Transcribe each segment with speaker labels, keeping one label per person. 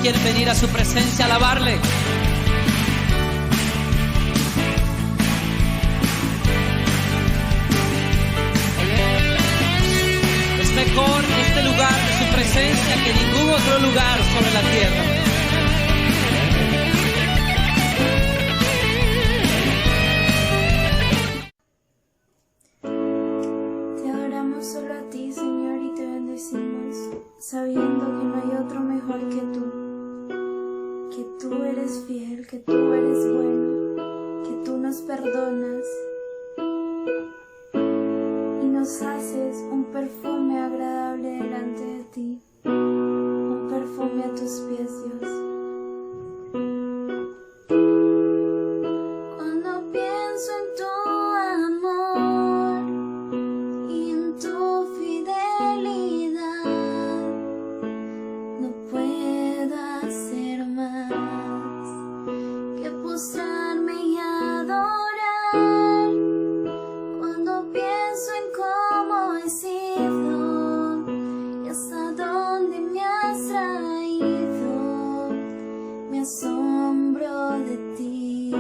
Speaker 1: quieren venir a su presencia a alabarle. Es mejor este lugar de su presencia que ningún otro lugar sobre la tierra.
Speaker 2: Solo a ti, Señor, y te bendecimos, sabiendo que no hay otro mejor que tú eres fiel, que tú eres bueno, que tú nos perdonas y nos haces un perfume agradable delante de ti, un perfume a tus pies, Dios. Cuando pienso en tu amor y en tu fidelidad, no puedo hacer más que postrarme y adorar. Cuando pienso en cómo he sido y hasta dónde me has traído, me asombro de ti y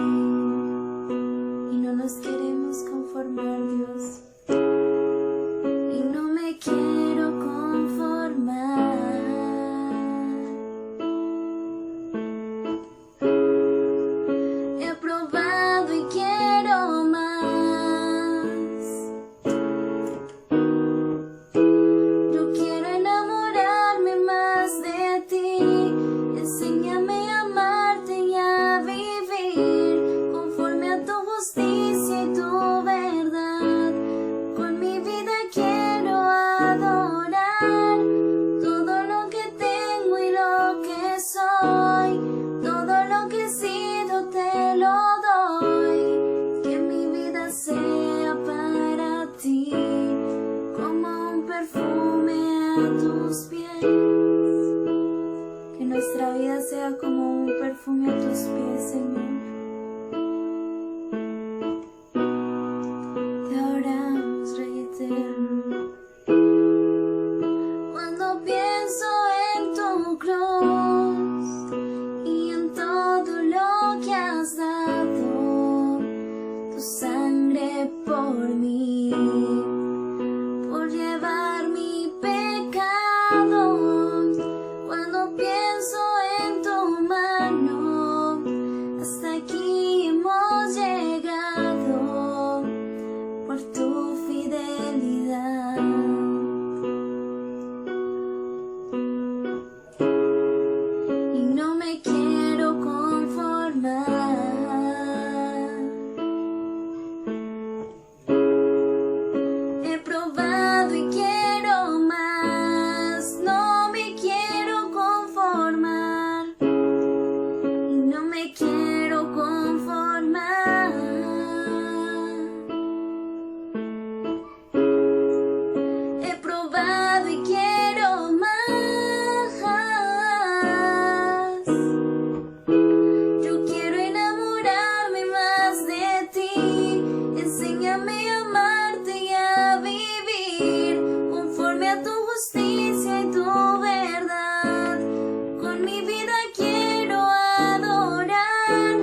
Speaker 2: no nos queremos conformar, Dios. Y no me quiero conformar. He probado y quiero más. Yo quiero enamorarme más de ti. Enséñame a amarte y a vivir conforme a tu justicia y tu verdad. Con mi vida quiero adorar todo lo que tengo y lo que soy, todo lo que he sido te lo doy. Que mi vida sea para ti como un perfume a tus pies. Que nuestra vida sea como un perfume a tus pies, Señor. Te adoramos, Rey eterno. Cuando pienso en tu cruz y en todo lo que has dado, tu sangre por mí, por llevar mi pecado. Cuando pienso en tu mano, hasta aquí hemos llegado por tu fidelidad. Y no me quiero conformar. He probado y quiero más. No me quiero conformar. Y no me quiero conformar. He probado y quiero más. Yo quiero enamorarme más de ti. Enséñame a amarte y a vivir conforme a tu justicia y tu verdad. Con mi vida quiero adorar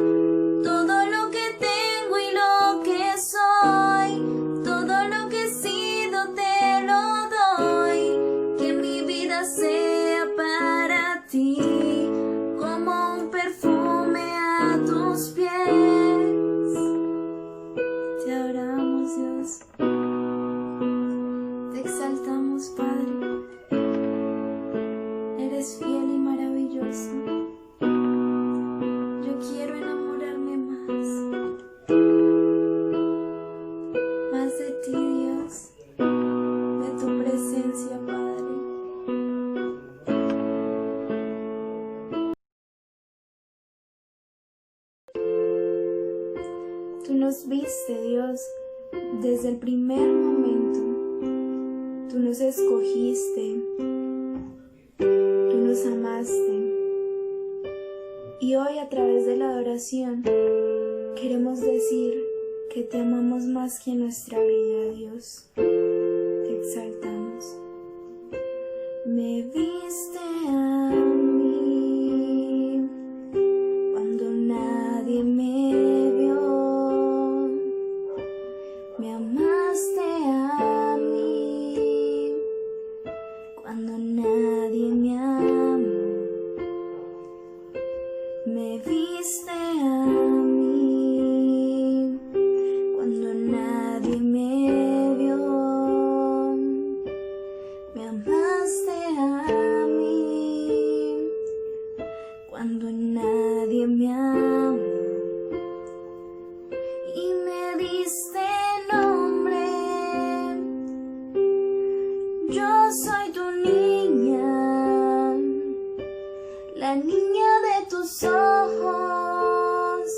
Speaker 2: todo lo que tengo y lo que soy, todo lo que he sido te lo doy. Que mi vida sea para ti como un perfume a tus pies. Te adoramos, Dios. Te exaltamos, Padre. Eres fiel y maravilloso. Yo quiero enamorarme más de ti, Dios, de tu presencia, Padre. Tú nos viste, Dios, desde el primer momento. Tú nos escogiste, tú nos amaste. Y hoy, a través de la adoración, queremos decir que te amamos más que nuestra vida, Dios. Te exaltamos. Me viste a mí Cuando nadie me amó, me viste a mí. Cuando nadie me vio, me amaste a mí. Cuando nadie me amó y me diste nombre, yo soy tu niña, la niña de tus ojos,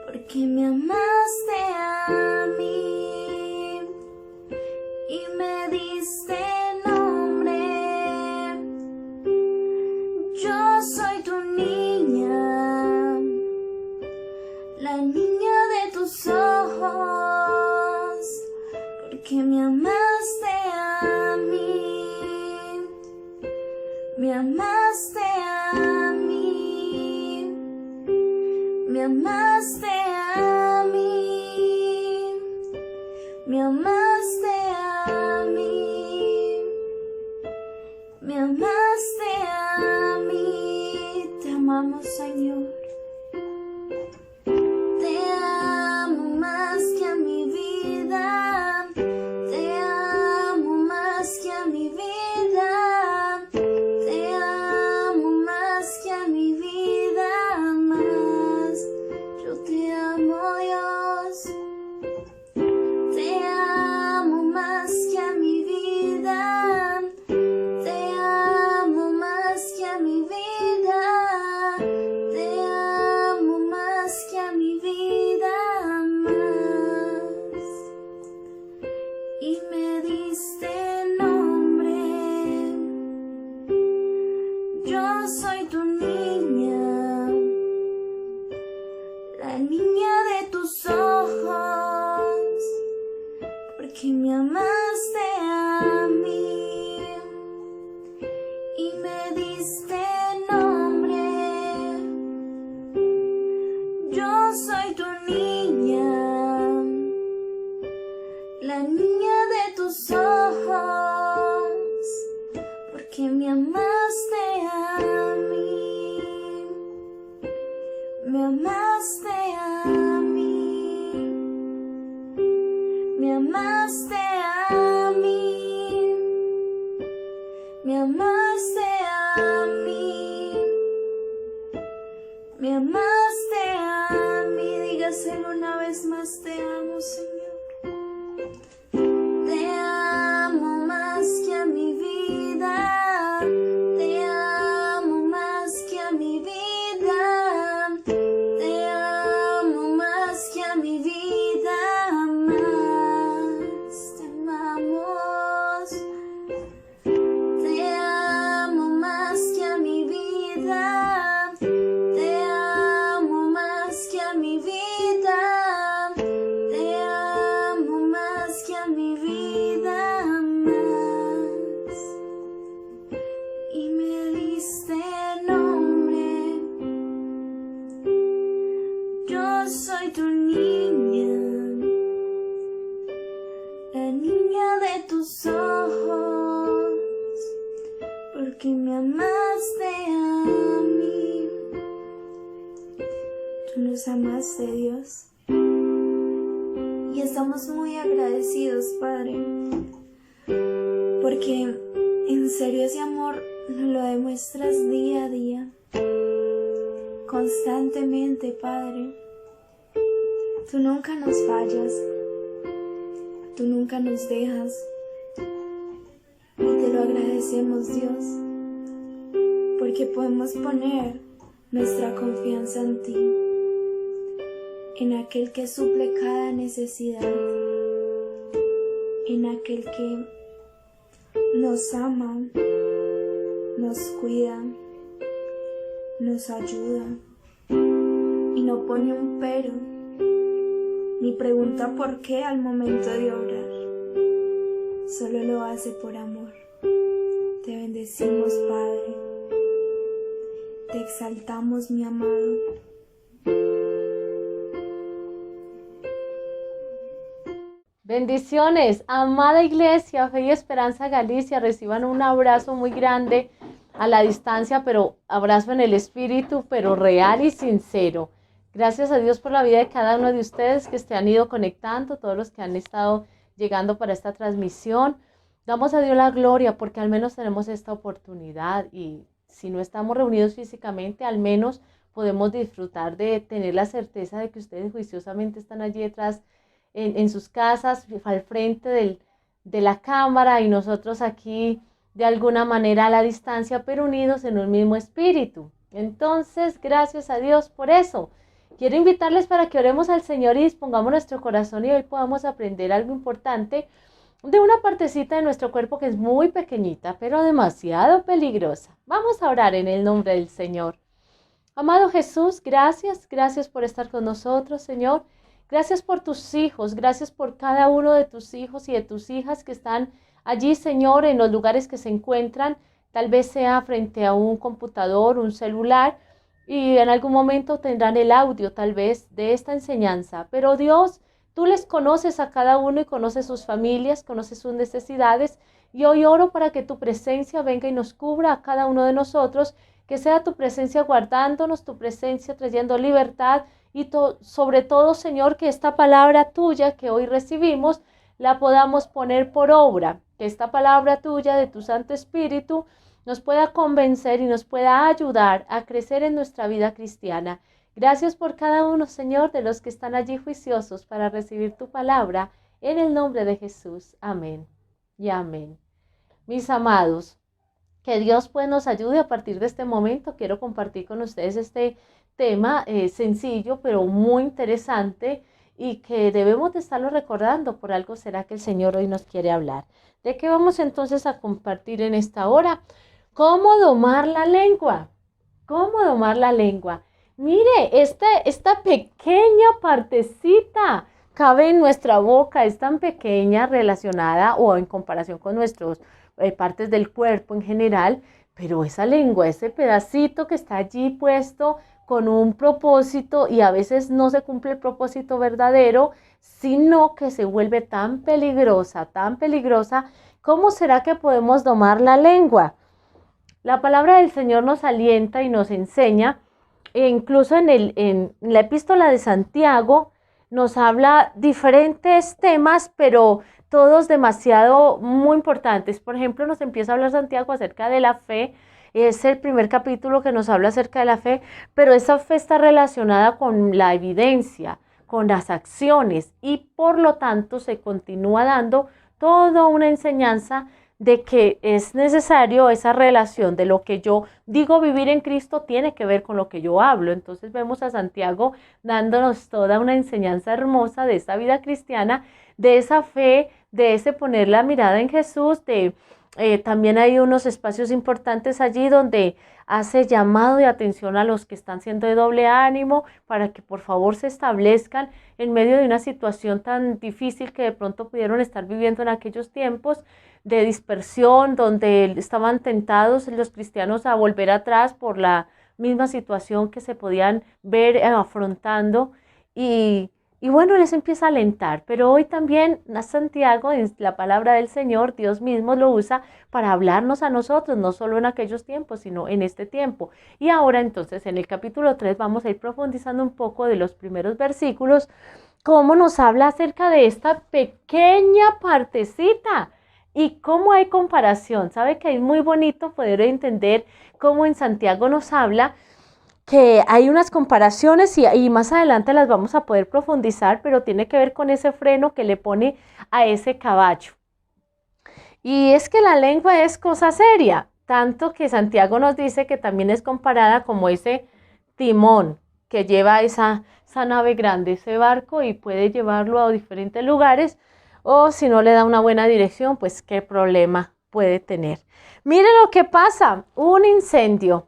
Speaker 2: porque me amaste a mí y me diste nombre. Yo soy tu niña, la niña de tus ojos, porque me amaste a mí, me amaste a mí, me amaste a mí, me amaste a mí, me amaste a mí. Te amamos, Señor. Te amo más que a mi vida, te amo más que a mi vida, te amo más que a mi vida más. Yo te amo, Dios. Te amo más que a mi vida, te amo más que a mi vida, te amo más que a mi vida más. Y me diste nombre, yo soy tu niña, la niña de tus ojos, porque me amaste a mí y me diste nombre. Yo soy tu niña, la niña de tus ojos, porque me amaste a mí, me amaste a mí, me amaste a mí, me amaste a mí, me amaste a mí. Dígaselo una vez más, te amo, Señor. Te amo más que a mi vida, te amo más que a mi vida, te amo más que a mi vida más. Te amamos. Te amo más que a mi vida, te amo más que a mi vida, te amo más que a mi vida más. Y me diste nombre, yo soy tu niña, la niña de tus ojos, porque me amaste a mí. Tú nos amaste, Dios, y estamos muy agradecidos, Padre, porque en serio ese amor nos lo demuestras día a día, constantemente, Padre. Tú nunca nos fallas, tú nunca nos dejas, y te lo agradecemos, Dios, porque podemos poner nuestra confianza en ti, en aquel que suple cada necesidad, en aquel que nos ama, nos cuida, nos ayuda y no pone un pero, ni pregunta por qué al momento de orar, solo lo hace por amor. Te bendecimos, Padre, te exaltamos, mi amado.
Speaker 3: Bendiciones, amada iglesia, Fe y Esperanza Galicia, reciban un abrazo muy grande a la distancia, pero abrazo en el espíritu, pero real y sincero. Gracias a Dios por la vida de cada uno de ustedes que se han ido conectando, todos los que han estado llegando para esta transmisión. Damos a Dios la gloria porque al menos tenemos esta oportunidad y si no estamos reunidos físicamente, al menos podemos disfrutar de tener la certeza de que ustedes juiciosamente están allí detrás en sus casas, al frente de la cámara y nosotros aquí de alguna manera a la distancia, pero unidos en un mismo espíritu. Entonces, gracias a Dios por eso. Quiero invitarles para que oremos al Señor y dispongamos nuestro corazón y hoy podamos aprender algo importante de una partecita de nuestro cuerpo que es muy pequeñita, pero demasiado peligrosa. Vamos a orar en el nombre del Señor. Amado Jesús, gracias por estar con nosotros, Señor. Gracias por tus hijos, gracias por cada uno de tus hijos y de tus hijas que están allí, Señor, en los lugares que se encuentran, tal vez sea frente a un computador, un celular, y en algún momento tendrán el audio, tal vez, de esta enseñanza. Pero Dios, tú les conoces a cada uno y conoces sus familias, conoces sus necesidades, y hoy oro para que tu presencia venga y nos cubra a cada uno de nosotros, que sea tu presencia guardándonos, tu presencia trayendo libertad, y sobre todo, Señor, que esta palabra tuya que hoy recibimos, la podamos poner por obra, que esta palabra tuya de tu Santo Espíritu nos pueda convencer y nos pueda ayudar a crecer en nuestra vida cristiana. Gracias por cada uno, Señor, de los que están allí juiciosos para recibir tu palabra, en el nombre de Jesús. Amén y amén. Mis amados, que Dios pues nos ayude a partir de este momento. Quiero compartir con ustedes este tema sencillo, pero muy interesante y que debemos de estarlo recordando. Por algo será que el Señor hoy nos quiere hablar. ¿De qué vamos entonces a compartir en esta hora? ¿Cómo domar la lengua? ¿Cómo domar la lengua? Mire, esta pequeña partecita cabe en nuestra boca, es tan pequeña relacionada o en comparación con nuestras partes del cuerpo en general, pero esa lengua, ese pedacito que está allí puesto con un propósito y a veces no se cumple el propósito verdadero, sino que se vuelve tan peligrosa, ¿cómo será que podemos domar la lengua? La palabra del Señor nos alienta y nos enseña, e incluso en la epístola de Santiago nos habla diferentes temas, pero todos demasiado muy importantes. Por ejemplo, nos empieza a hablar Santiago acerca de la fe. Es el primer capítulo que nos habla acerca de la fe, pero esa fe está relacionada con la evidencia, con las acciones y por lo tanto se continúa dando toda una enseñanza de que es necesario esa relación de lo que yo digo vivir en Cristo tiene que ver con lo que yo hablo. Entonces vemos a Santiago dándonos toda una enseñanza hermosa de esta vida cristiana, de esa fe, de ese poner la mirada en Jesús, también hay unos espacios importantes allí donde hace llamado de atención a los que están siendo de doble ánimo para que por favor se establezcan en medio de una situación tan difícil que de pronto pudieron estar viviendo en aquellos tiempos de dispersión, donde estaban tentados los cristianos a volver atrás por la misma situación que se podían ver afrontando y bueno, les empieza a alentar, pero hoy también Santiago, en la palabra del Señor, Dios mismo lo usa para hablarnos a nosotros, no solo en aquellos tiempos, sino en este tiempo. Y ahora entonces en el capítulo 3 vamos a ir profundizando un poco de los primeros versículos, cómo nos habla acerca de esta pequeña partecita y cómo hay comparación. ¿Sabe que es muy bonito poder entender cómo en Santiago nos habla que hay unas comparaciones y más adelante las vamos a poder profundizar, pero tiene que ver con ese freno que le pone a ese caballo. Y es que la lengua es cosa seria, tanto que Santiago nos dice que también es comparada como ese timón que lleva esa nave grande, ese barco, y puede llevarlo a diferentes lugares, o si no le da una buena dirección, pues qué problema puede tener. Mire lo que pasa, un incendio.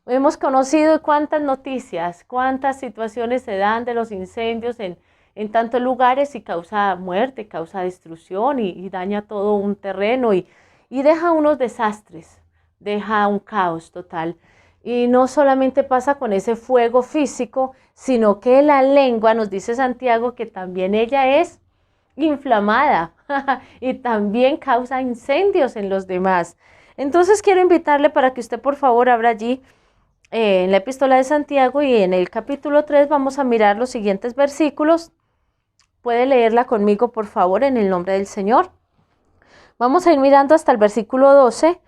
Speaker 3: Hemos conocido cuántas noticias, cuántas situaciones se dan de los incendios en tantos lugares y causa muerte, causa destrucción y daña todo un terreno y deja unos desastres, deja un caos total. Y no solamente pasa con ese fuego físico, sino que la lengua, nos dice Santiago, que también ella es inflamada y también causa incendios en los demás. Entonces quiero invitarle para que usted por favor abra allí en la epístola de Santiago y en el capítulo 3 vamos a mirar los siguientes versículos. Puede leerla conmigo por favor en el nombre del Señor. Vamos a ir mirando hasta el versículo 12.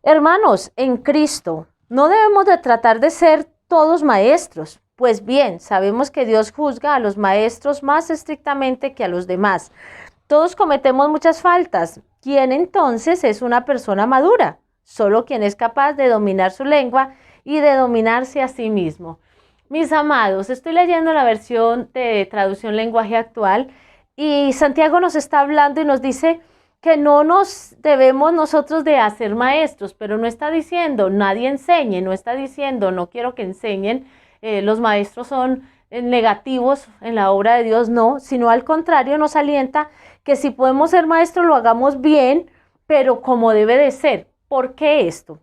Speaker 3: Hermanos, en Cristo, no debemos de tratar de ser todos maestros. Pues bien, sabemos que Dios juzga a los maestros más estrictamente que a los demás. Todos cometemos muchas faltas. ¿Quién entonces es una persona madura? Solo quien es capaz de dominar su lengua y de dominarse a sí mismo. Mis amados, estoy leyendo la versión de traducción lenguaje actual y Santiago nos está hablando y nos dice que no nos debemos nosotros de hacer maestros, pero no está diciendo nadie enseñe, no está diciendo no quiero que enseñen, los maestros son negativos en la obra de Dios, no, sino al contrario nos alienta que si podemos ser maestros lo hagamos bien, pero como debe de ser. ¿Por qué esto?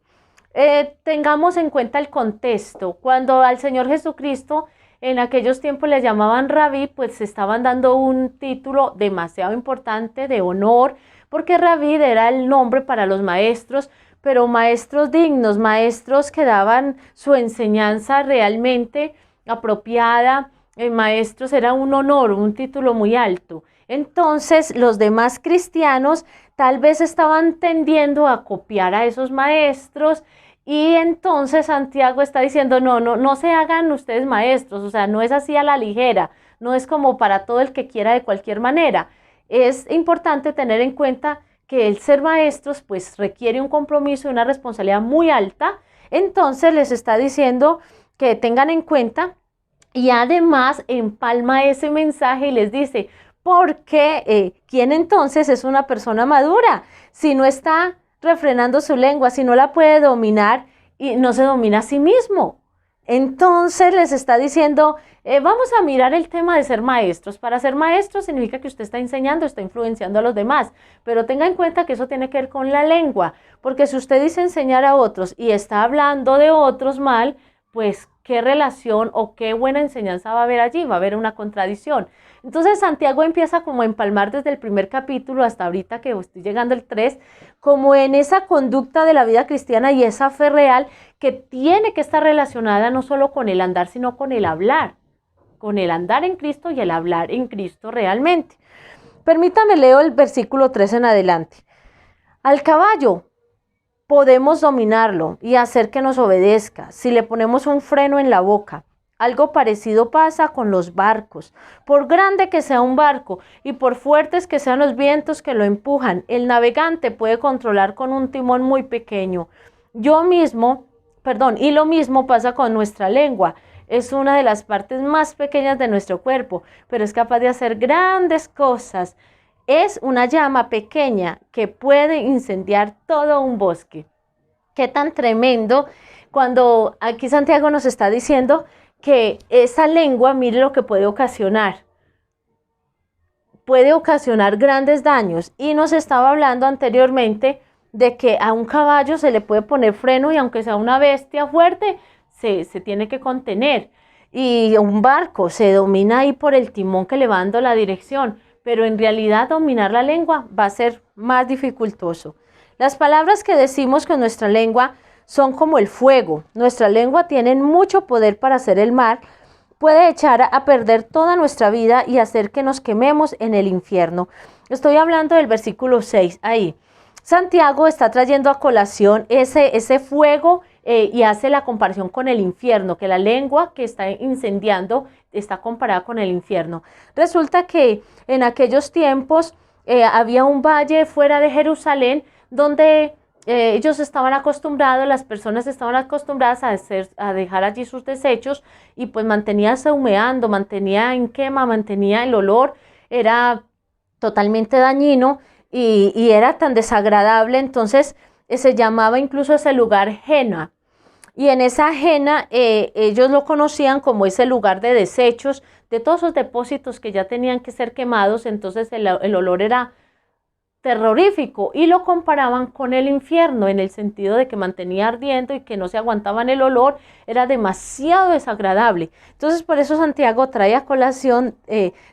Speaker 3: Tengamos en cuenta el contexto. Cuando al Señor Jesucristo en aquellos tiempos le llamaban rabí, pues se estaban dando un título demasiado importante de honor, porque rabí era el nombre para los maestros, pero maestros dignos, maestros que daban su enseñanza realmente apropiada. Maestros era un honor, un título muy alto. Entonces los demás cristianos tal vez estaban tendiendo a copiar a esos maestros y entonces Santiago está diciendo no se hagan ustedes maestros, o sea, no es así a la ligera, no es como para todo el que quiera de cualquier manera. Es importante tener en cuenta que el ser maestros pues requiere un compromiso y una responsabilidad muy alta. Entonces les está diciendo que tengan en cuenta y además empalma ese mensaje y les dice, porque ¿quién entonces es una persona madura? Si no está refrenando su lengua, si no la puede dominar y no se domina a sí mismo. Entonces les está diciendo, vamos a mirar el tema de ser maestros. Para ser maestro significa que usted está enseñando, está influenciando a los demás, pero tenga en cuenta que eso tiene que ver con la lengua, porque si usted dice enseñar a otros y está hablando de otros mal, pues qué relación o qué buena enseñanza va a haber allí, va a haber una contradicción. Entonces Santiago empieza como a empalmar desde el primer capítulo hasta ahorita que estoy llegando al 3, como en esa conducta de la vida cristiana y esa fe real que tiene que estar relacionada no solo con el andar, sino con el hablar, con el andar en Cristo y el hablar en Cristo realmente. Permítame leo el versículo 3 en adelante. Al caballo podemos dominarlo y hacer que nos obedezca si le ponemos un freno en la boca. Algo parecido pasa con los barcos. Por grande que sea un barco y por fuertes que sean los vientos que lo empujan, el navegante puede controlar con un timón muy pequeño. Y lo mismo pasa con nuestra lengua. Es una de las partes más pequeñas de nuestro cuerpo, pero es capaz de hacer grandes cosas. Es una llama pequeña que puede incendiar todo un bosque. Qué tan tremendo cuando aquí Santiago nos está diciendo que esa lengua, mire lo que puede ocasionar grandes daños. Y nos estaba hablando anteriormente de que a un caballo se le puede poner freno y aunque sea una bestia fuerte, se tiene que contener. Y un barco se domina ahí por el timón que le va dando la dirección, pero en realidad dominar la lengua va a ser más dificultoso. Las palabras que decimos con nuestra lengua son como el fuego. Nuestra lengua tiene mucho poder para hacer el mal, puede echar a perder toda nuestra vida y hacer que nos quememos en el infierno. Estoy hablando del versículo 6 ahí. Santiago está trayendo a colación ese fuego y hace la comparación con el infierno, que la lengua que está incendiando está comparada con el infierno. Resulta que en aquellos tiempos había un valle fuera de Jerusalén donde ellos estaban acostumbrados, las personas estaban acostumbradas a dejar allí sus desechos y pues manteníase humeando, mantenía en quema, mantenía el olor, era totalmente dañino y era tan desagradable, entonces se llamaba incluso ese lugar Jena. Y en esa Jena ellos lo conocían como ese lugar de desechos, de todos esos depósitos que ya tenían que ser quemados, entonces el olor era terrorífico y lo comparaban con el infierno en el sentido de que mantenía ardiendo y que no se aguantaban el olor, era demasiado desagradable. Entonces por eso Santiago trae a colación,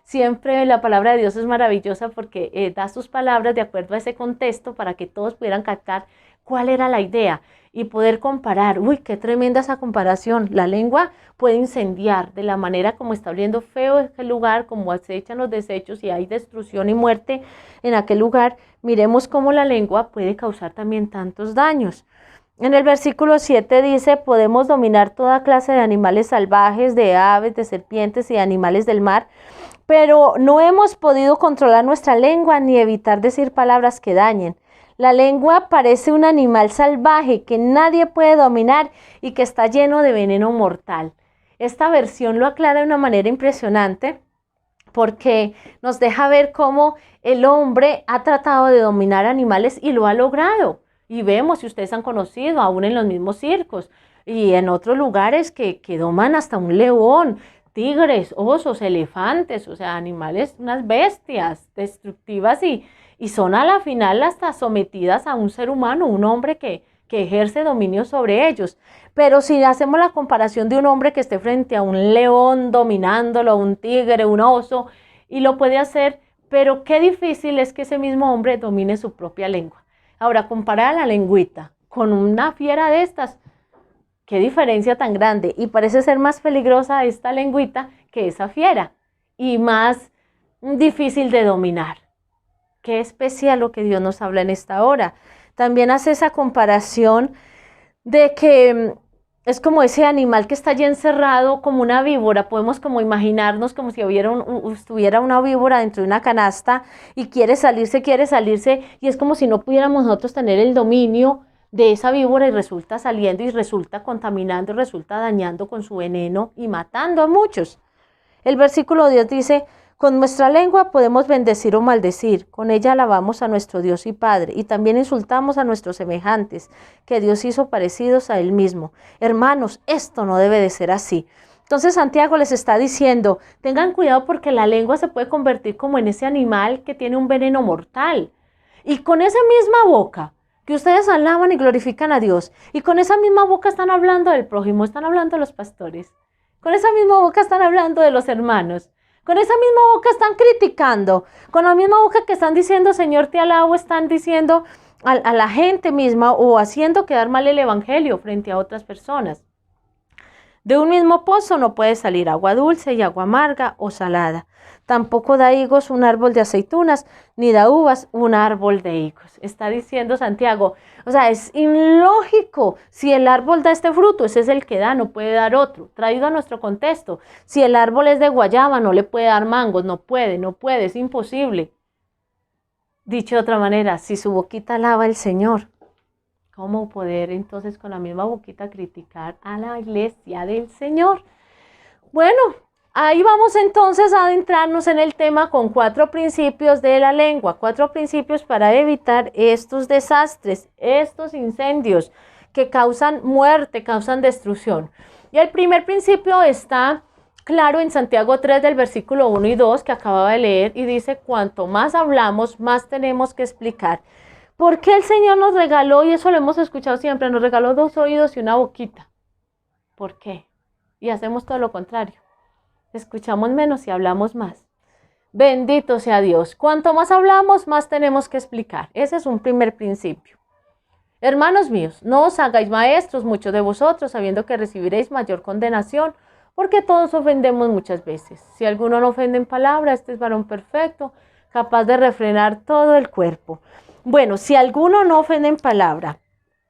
Speaker 3: siempre la palabra de Dios es maravillosa porque da sus palabras de acuerdo a ese contexto para que todos pudieran captar cuál era la idea y poder comparar. Uy, qué tremenda esa comparación. La lengua puede incendiar de la manera como está oliendo feo aquel lugar, como acechan los desechos y hay destrucción y muerte en aquel lugar. Miremos cómo la lengua puede causar también tantos daños. En el versículo 7 dice, podemos dominar toda clase de animales salvajes, de aves, de serpientes y de animales del mar, pero no hemos podido controlar nuestra lengua ni evitar decir palabras que dañen. La lengua parece un animal salvaje que nadie puede dominar y que está lleno de veneno mortal. Esta versión lo aclara de una manera impresionante porque nos deja ver cómo el hombre ha tratado de dominar animales y lo ha logrado. Y vemos, si ustedes han conocido, aún en los mismos circos y en otros lugares que doman hasta un león, tigres, osos, elefantes, o sea, animales, unas bestias destructivas y son a la final hasta sometidas a un ser humano, un hombre que ejerce dominio sobre ellos. Pero si hacemos la comparación de un hombre que esté frente a un león dominándolo, un tigre, un oso, y lo puede hacer, pero qué difícil es que ese mismo hombre domine su propia lengua. Ahora, comparar la lengüita con una fiera de estas, qué diferencia tan grande, y parece ser más peligrosa esta lengüita que esa fiera, y más difícil de dominar. Qué especial lo que Dios nos habla en esta hora. También hace esa comparación de que es como ese animal que está allí encerrado como una víbora. Podemos como imaginarnos como si estuviera una víbora dentro de una canasta y quiere salirse, y es como si no pudiéramos nosotros tener el dominio de esa víbora y resulta saliendo y resulta contaminando, resulta dañando con su veneno y matando a muchos. El versículo 10 dice, con nuestra lengua podemos bendecir o maldecir, con ella alabamos a nuestro Dios y Padre, y también insultamos a nuestros semejantes, que Dios hizo parecidos a Él mismo. Hermanos, esto no debe de ser así. Entonces Santiago les está diciendo, tengan cuidado porque la lengua se puede convertir como en ese animal que tiene un veneno mortal. Y con esa misma boca que ustedes alaban y glorifican a Dios, y con esa misma boca están hablando del prójimo, están hablando de los pastores, con esa misma boca están hablando de los hermanos, con esa misma boca están criticando, con la misma boca que están diciendo Señor te alabo, están diciendo a la gente misma o haciendo quedar mal el evangelio frente a otras personas. De un mismo pozo no puede salir agua dulce y agua amarga o salada. Tampoco da higos un árbol de aceitunas, ni da uvas un árbol de higos. Está diciendo Santiago, o sea, es ilógico. Si el árbol da este fruto, ese es el que da, no puede dar otro. Traído a nuestro contexto, si el árbol es de guayaba, no le puede dar mangos, no puede, es imposible. Dicho de otra manera, si su boquita alaba al Señor, ¿cómo poder entonces con la misma boquita criticar a la iglesia del Señor? Bueno, ahí vamos entonces a adentrarnos en el tema con 4 principios de la lengua, 4 principios para evitar estos desastres, estos incendios que causan muerte, causan destrucción. Y el primer principio está claro en Santiago 3 del versículo 1 y 2 que acababa de leer y dice, cuanto más hablamos, más tenemos que explicar. ¿Por qué el Señor nos regaló, y eso lo hemos escuchado siempre, nos regaló 2 oídos y una boquita? ¿Por qué? Y hacemos todo lo contrario. Escuchamos menos y hablamos más. Bendito sea Dios. Cuanto más hablamos, más tenemos que explicar. Ese es un primer principio. Hermanos míos, no os hagáis maestros muchos de vosotros, sabiendo que recibiréis mayor condenación, porque todos ofendemos muchas veces. Si alguno no ofende en palabra, este es varón perfecto, capaz de refrenar todo el cuerpo. Bueno, si alguno no ofende en palabra,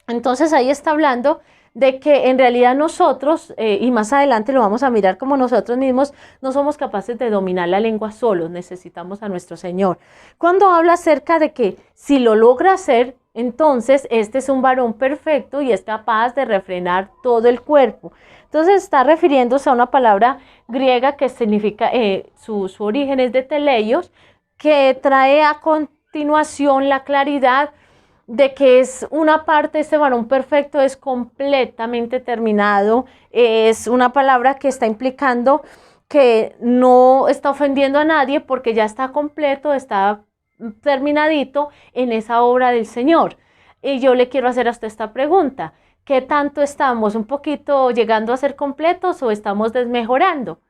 Speaker 3: entonces ahí está hablando de que en realidad nosotros, y más adelante lo vamos a mirar como nosotros mismos, no somos capaces de dominar la lengua solos, necesitamos a nuestro Señor. Cuando habla acerca de que si lo logra hacer, entonces este es un varón perfecto y es capaz de refrenar todo el cuerpo. Entonces está refiriéndose a una palabra griega que significa, su origen es de teleios, que trae a continuación la claridad de que es una parte, este varón perfecto es completamente terminado, es una palabra que está implicando que no está ofendiendo a nadie porque ya está completo, está terminadito en esa obra del Señor. Y yo le quiero hacer hasta esta pregunta: ¿qué tanto estamos un poquito llegando a ser completos o estamos desmejorando?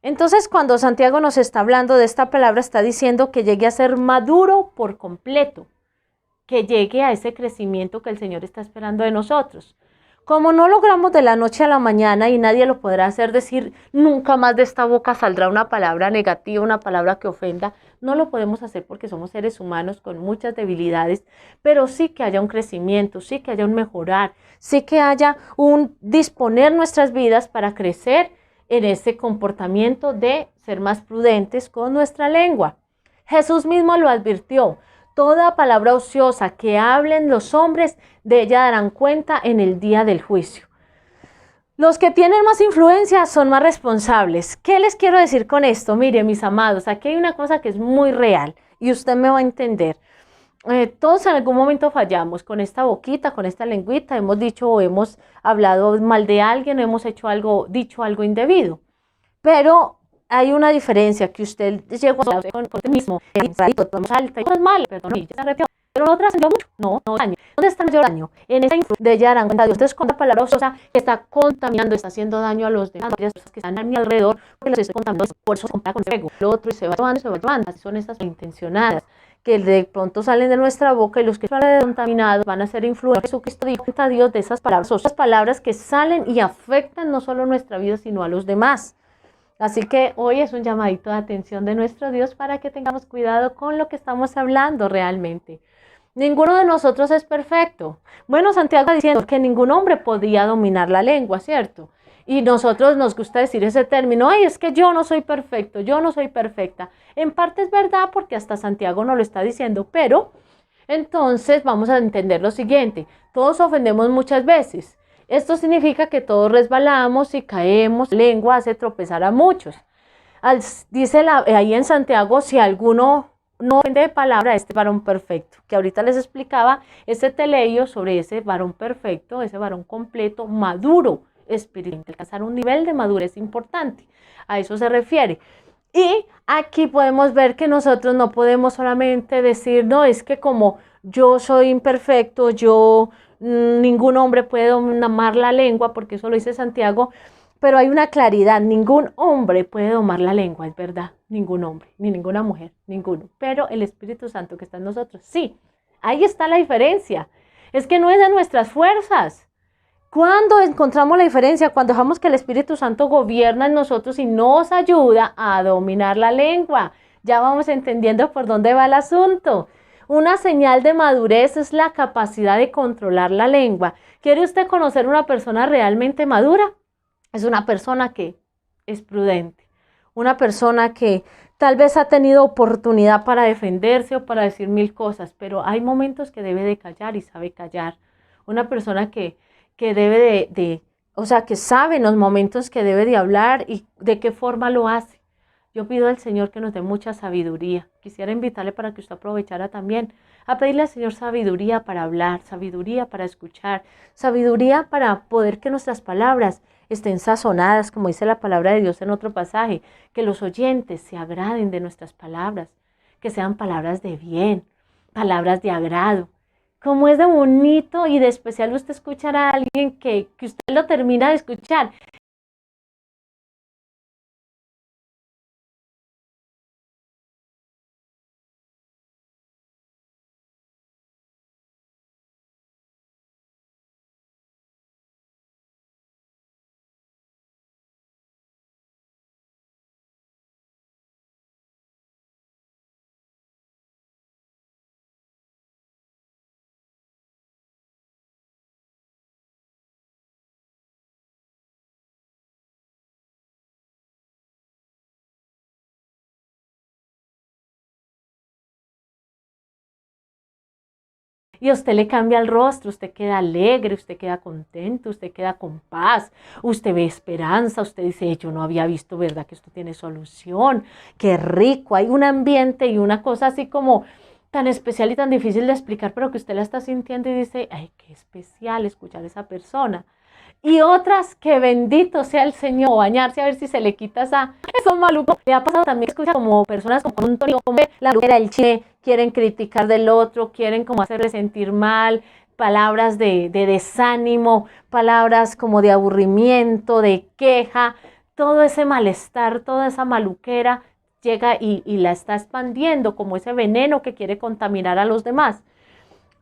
Speaker 3: Entonces, cuando Santiago nos está hablando de esta palabra, está diciendo que llegue a ser maduro por completo, que llegue a ese crecimiento que el Señor está esperando de nosotros. Como no logramos de la noche a la mañana, y nadie lo podrá hacer, decir nunca más de esta boca saldrá una palabra negativa, una palabra que ofenda, no lo podemos hacer porque somos seres humanos con muchas debilidades, pero sí que haya un crecimiento, sí que haya un mejorar, sí que haya un disponer nuestras vidas para crecer en ese comportamiento de ser más prudentes con nuestra lengua. Jesús mismo lo advirtió: toda palabra ociosa que hablen los hombres, de ella darán cuenta en el día del juicio. Los que tienen más influencia son más responsables. ¿Qué les quiero decir con esto? Mire, mis amados, aquí hay una cosa que es muy real y usted me va a entender. Todos en algún momento fallamos con esta boquita, con esta lengüita, hemos dicho o hemos hablado mal de alguien, o hhemos hecho algo, dicho algo indebido. Pero hay una diferencia, que usted llegó a con usted mismo, alta y no es mal, perdón, ya se arrepió, pero no trascendió mucho, no daño. ¿Dónde está el mayor daño? En esa influencia de ella harán cuenta Dios. Entonces, con la palabra ociosa que está contaminando, está haciendo daño a los demás, aquellas personas que están a mi alrededor, porque los está contaminando, por eso compara con fuego, lo otro, y se va llevando, así son estas intencionadas, que de pronto salen de nuestra boca, y los que salen contaminados van a ser influenciados. Jesucristo dijo a Dios de esas palabras que salen y afectan no solo nuestra vida, sino a los demás. Así que hoy es un llamadito de atención de nuestro Dios para que tengamos cuidado con lo que estamos hablando realmente. Ninguno de nosotros es perfecto. Bueno, Santiago está diciendo que ningún hombre podía dominar la lengua, ¿cierto? Y nosotros nos gusta decir ese término: ay, es que yo no soy perfecto, yo no soy perfecta. En parte es verdad, porque hasta Santiago nos lo está diciendo, pero entonces vamos a entender lo siguiente: todos ofendemos muchas veces. Esto significa que todos resbalamos y caemos. La lengua hace tropezar a muchos. Dice ahí en Santiago: si alguno no ofende de palabra, este varón perfecto, que ahorita les explicaba ese teleio sobre ese varón perfecto, ese varón completo, maduro espiritualmente, alcanzar un nivel de madurez importante, a eso se refiere. Y aquí podemos ver que nosotros no podemos solamente decir: no, es que como yo soy imperfecto, ningún hombre puede domar la lengua, porque eso lo dice Santiago. Pero hay una claridad: ningún hombre puede domar la lengua, es verdad, ningún hombre, ni ninguna mujer, ninguno. Pero el Espíritu Santo que está en nosotros, sí, ahí está la diferencia. Es que no es de nuestras fuerzas. ¿Cuándo encontramos la diferencia? Cuando dejamos que el Espíritu Santo gobierna en nosotros y nos ayuda a dominar la lengua. Ya vamos entendiendo por dónde va el asunto. Una señal de madurez es la capacidad de controlar la lengua. ¿Quiere usted conocer una persona realmente madura? Es una persona que es prudente, una persona que tal vez ha tenido oportunidad para defenderse o para decir mil cosas, pero hay momentos que debe de callar y sabe callar. Una persona que debe o sea, que sabe en los momentos que debe de hablar y de qué forma lo hace. Yo pido al Señor que nos dé mucha sabiduría. Quisiera invitarle para que usted aprovechara también a pedirle al Señor sabiduría para hablar, sabiduría para escuchar, sabiduría para poder que nuestras palabras estén sazonadas, como dice la palabra de Dios en otro pasaje, que los oyentes se agraden de nuestras palabras, que sean palabras de bien, palabras de agrado. Como es de bonito y de especial usted escuchar a alguien que usted lo termina de escuchar. Y usted le cambia el rostro, usted queda alegre, usted queda contento, usted queda con paz, usted ve esperanza, usted dice: yo no había visto, ¿verdad?, que esto tiene solución, qué rico. Hay un ambiente y una cosa así como tan especial y tan difícil de explicar, pero que usted la está sintiendo y dice: ay, qué especial escuchar a esa persona. Y otras que bendito sea el Señor, bañarse a ver si se le quita eso maluco. Me ha pasado también, escucha como personas como un tónico, como la brujera, el chisme, quieren criticar del otro, quieren como hacerle sentir mal, palabras de desánimo, palabras como de aburrimiento, de queja, todo ese malestar, toda esa maluquera llega y la está expandiendo como ese veneno que quiere contaminar a los demás.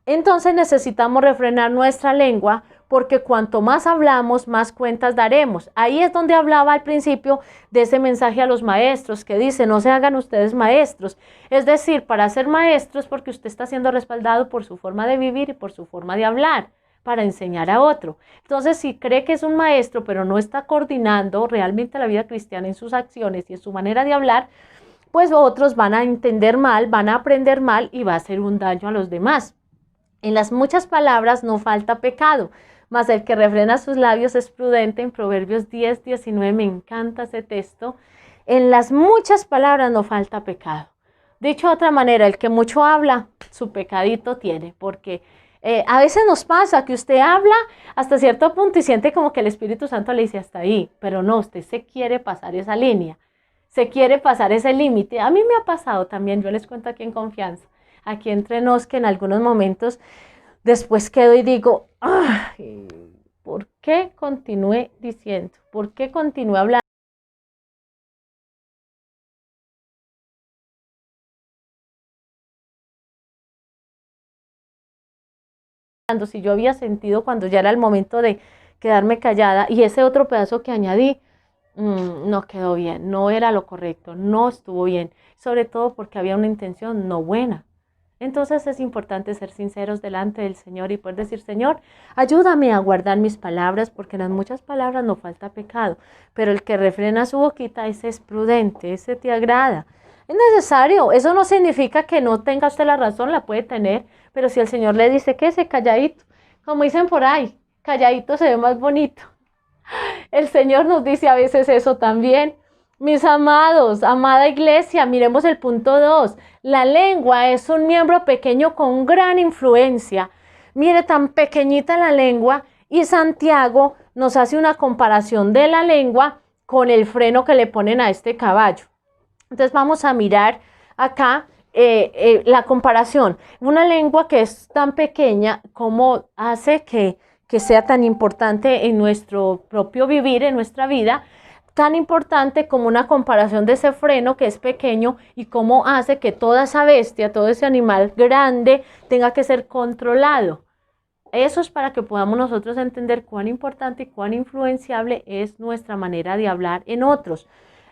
Speaker 3: Entonces necesitamos refrenar nuestra lengua porque cuanto más hablamos, más cuentas daremos. Ahí es donde hablaba al principio de ese mensaje a los maestros que dice, no se hagan ustedes maestros. Es decir, para ser maestros porque usted está siendo respaldado por su forma de vivir y por su forma de hablar para enseñar a otro. Entonces, si cree que es un maestro, pero no está coordinando realmente la vida cristiana en sus acciones y en su manera de hablar, pues otros van a entender mal, van a aprender mal y va a hacer un daño a los demás. En las muchas palabras no falta pecado, mas el que refrena sus labios es prudente. En Proverbios 10:19 me encanta ese texto. En las muchas palabras no falta pecado. Dicho de otra manera, el que mucho habla, su pecadito tiene, porque a veces nos pasa que usted habla hasta cierto punto y siente como que el Espíritu Santo le dice hasta ahí, pero no, usted se quiere pasar esa línea, se quiere pasar ese límite. A mí me ha pasado también, yo les cuento aquí en confianza, aquí entre nos, que en algunos momentos después quedo y digo, ay, ¿por qué continué diciendo? ¿Por qué continué hablando? Si yo había sentido cuando ya era el momento de quedarme callada y ese otro pedazo que añadí, no quedó bien, no era lo correcto, no estuvo bien, sobre todo porque había una intención no buena. Entonces es importante ser sinceros delante del Señor y poder decir, Señor, ayúdame a guardar mis palabras, porque en las muchas palabras no falta pecado, pero el que refrena su boquita, ese es prudente, ese te agrada. Es necesario, eso no significa que no tenga usted la razón, la puede tener, pero si el Señor le dice que ese calladito, como dicen por ahí, calladito se ve más bonito. El Señor nos dice a veces eso también. Mis amados, amada iglesia, miremos el punto 2. La lengua es un miembro pequeño con gran influencia. Mire, tan pequeñita la lengua, y Santiago nos hace una comparación de la lengua con el freno que le ponen a este caballo. Entonces vamos a mirar acá la comparación. Una lengua que es tan pequeña, ¿cómo hace que sea tan importante en nuestro propio vivir, en nuestra vida? Tan importante como una comparación de ese freno que es pequeño y cómo hace que toda esa bestia, todo ese animal grande tenga que ser controlado. Eso es para que podamos nosotros entender cuán importante y cuán influenciable es nuestra manera de hablar en otros.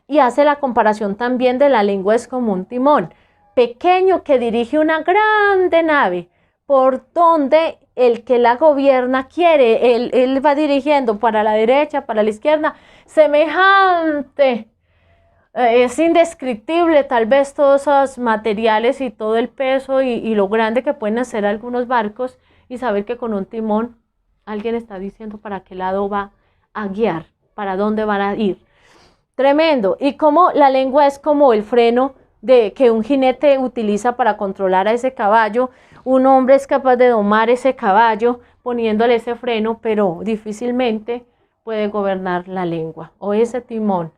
Speaker 3: Y hace la comparación también de la lengua es como un timón, pequeño que dirige una grande nave, por donde el que la gobierna quiere, él va dirigiendo para la derecha, para la izquierda, semejante. Es indescriptible tal vez todos esos materiales y todo el peso y lo grande que pueden hacer algunos barcos, y saber que con un timón alguien está diciendo para qué lado va a guiar, para dónde van a ir. Tremendo. Y como la lengua es como el freno que un jinete utiliza para controlar a ese caballo. Un hombre es capaz de domar ese caballo poniéndole ese freno, pero difícilmente puede gobernar la lengua o ese timón.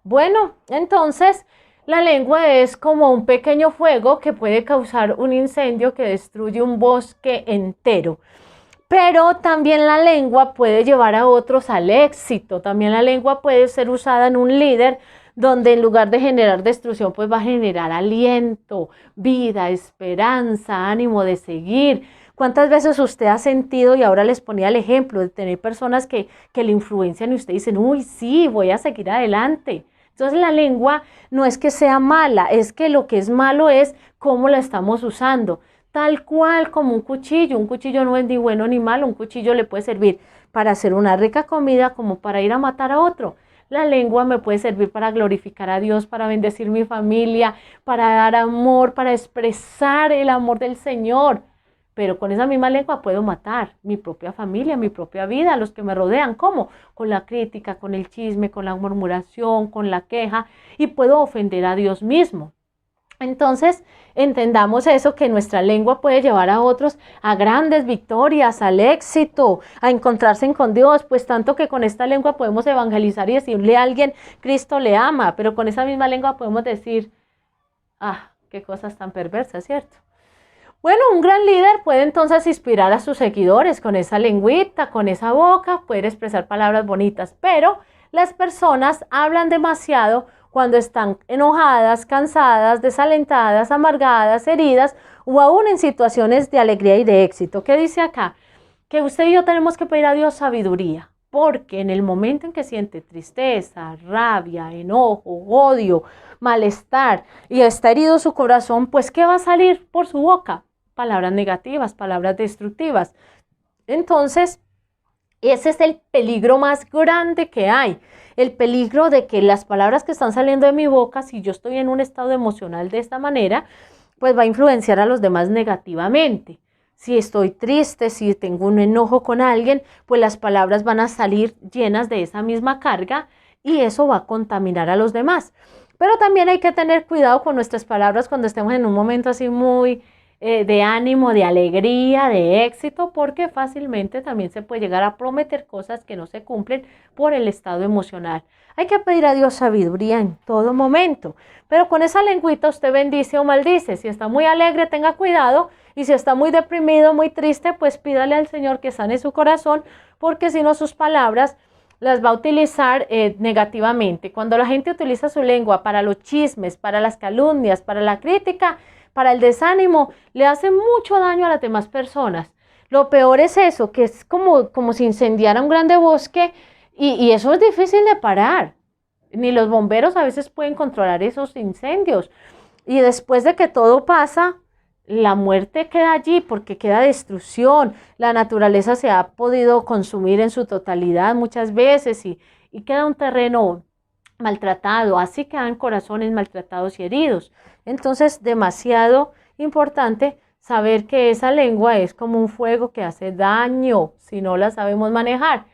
Speaker 3: Bueno, entonces la lengua es como un pequeño fuego que puede causar un incendio que destruye un bosque entero. Pero también la lengua puede llevar a otros al éxito. También la lengua puede ser usada en un líder donde en lugar de generar destrucción, pues va a generar aliento, vida, esperanza, ánimo de seguir. ¿Cuántas veces usted ha sentido, y ahora les ponía el ejemplo, de tener personas que le influencian y usted dicen, uy, sí, voy a seguir adelante? Entonces la lengua no es que sea mala, es que lo que es malo es cómo la estamos usando. Tal cual como un cuchillo no es ni bueno ni malo, un cuchillo le puede servir para hacer una rica comida como para ir a matar a otro. La lengua me puede servir para glorificar a Dios, para bendecir mi familia, para dar amor, para expresar el amor del Señor. Pero con esa misma lengua puedo matar mi propia familia, mi propia vida, a los que me rodean. ¿Cómo? Con la crítica, con el chisme, con la murmuración, con la queja, y puedo ofender a Dios mismo. Entonces, entendamos eso, que nuestra lengua puede llevar a otros a grandes victorias, al éxito, a encontrarse con Dios, pues tanto que con esta lengua podemos evangelizar y decirle a alguien, Cristo le ama, pero con esa misma lengua podemos decir, qué cosas tan perversas, ¿cierto? Bueno, un gran líder puede entonces inspirar a sus seguidores con esa lengüita, con esa boca, puede expresar palabras bonitas, pero las personas hablan demasiado cuando están enojadas, cansadas, desalentadas, amargadas, heridas o aún en situaciones de alegría y de éxito. ¿Qué dice acá? Que usted y yo tenemos que pedir a Dios sabiduría, porque en el momento en que siente tristeza, rabia, enojo, odio, malestar y está herido su corazón, pues ¿qué va a salir por su boca? Palabras negativas, palabras destructivas. Entonces, ese es el peligro más grande que hay. El peligro de que las palabras que están saliendo de mi boca, si yo estoy en un estado emocional de esta manera, pues va a influenciar a los demás negativamente. Si estoy triste, si tengo un enojo con alguien, pues las palabras van a salir llenas de esa misma carga y eso va a contaminar a los demás. Pero también hay que tener cuidado con nuestras palabras cuando estemos en un momento así muy de ánimo, de alegría, de éxito, porque fácilmente también se puede llegar a prometer cosas que no se cumplen por el estado emocional. Hay que pedir a Dios sabiduría en todo momento, pero con esa lengüita usted bendice o maldice. Si está muy alegre, tenga cuidado, y si está muy deprimido, muy triste, pues pídale al Señor que sane su corazón, porque si no sus palabras las va a utilizar negativamente. Cuando la gente utiliza su lengua para los chismes, para las calumnias, para la crítica, para el desánimo, le hace mucho daño a las demás personas. Lo peor es eso, que es como si incendiara un grande bosque y eso es difícil de parar. Ni los bomberos a veces pueden controlar esos incendios. Y después de que todo pasa, la muerte queda allí porque queda destrucción. La naturaleza se ha podido consumir en su totalidad muchas veces y queda un terreno maltratado, así quedan corazones maltratados y heridos. Entonces, demasiado importante saber que esa lengua es como un fuego que hace daño si no la sabemos manejar.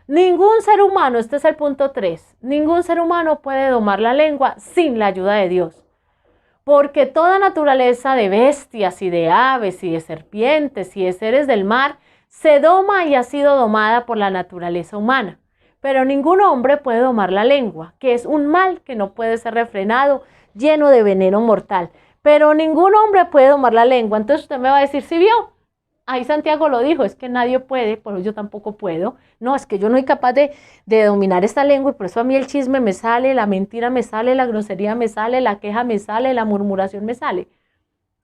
Speaker 3: Ningún ser humano, este es el punto 3, ningún ser humano puede domar la lengua sin la ayuda de Dios. Porque toda naturaleza de bestias y de aves y de serpientes y de seres del mar se doma y ha sido domada por la naturaleza humana. Pero ningún hombre puede domar la lengua, que es un mal que no puede ser refrenado, lleno de veneno mortal. Pero ningún hombre puede domar la lengua. Entonces usted me va a decir, ¿sí vio? Ahí Santiago lo dijo, es que nadie puede, por eso yo tampoco puedo. No, es que yo no soy capaz de dominar esta lengua y por eso a mí el chisme me sale, la mentira me sale, la grosería me sale, la queja me sale, la murmuración me sale.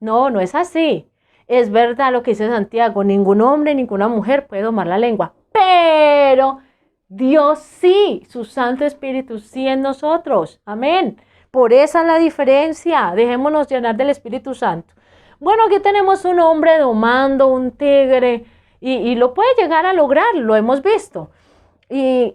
Speaker 3: No, no es así. Es verdad lo que dice Santiago, ningún hombre, ninguna mujer puede domar la lengua, pero Dios sí, su Santo Espíritu sí en nosotros. Amén. Por esa es la diferencia. Dejémonos llenar del Espíritu Santo. Bueno, aquí tenemos un hombre domando un tigre y lo puede llegar a lograr, lo hemos visto. Y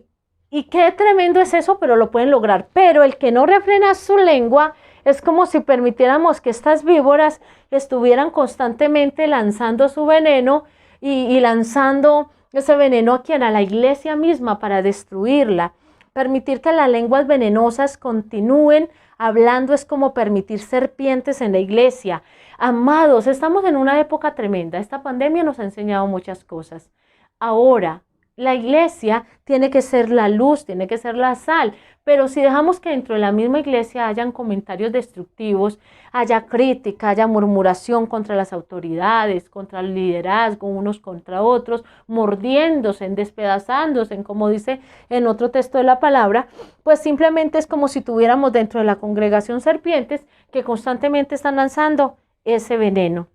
Speaker 3: qué tremendo es eso, pero lo pueden lograr. Pero el que no refrena su lengua es como si permitiéramos que estas víboras estuvieran constantemente lanzando su veneno y lanzando ese veneno a la iglesia misma para destruirla. Permitir que las lenguas venenosas continúen hablando es como permitir serpientes en la iglesia. Amados, estamos en una época tremenda. Esta pandemia nos ha enseñado muchas cosas. Ahora, la iglesia tiene que ser la luz, tiene que ser la sal, pero si dejamos que dentro de la misma iglesia hayan comentarios destructivos, haya crítica, haya murmuración contra las autoridades, contra el liderazgo, unos contra otros, mordiéndose, despedazándose, como dice en otro texto de la palabra, pues simplemente es como si tuviéramos dentro de la congregación serpientes que constantemente están lanzando ese veneno.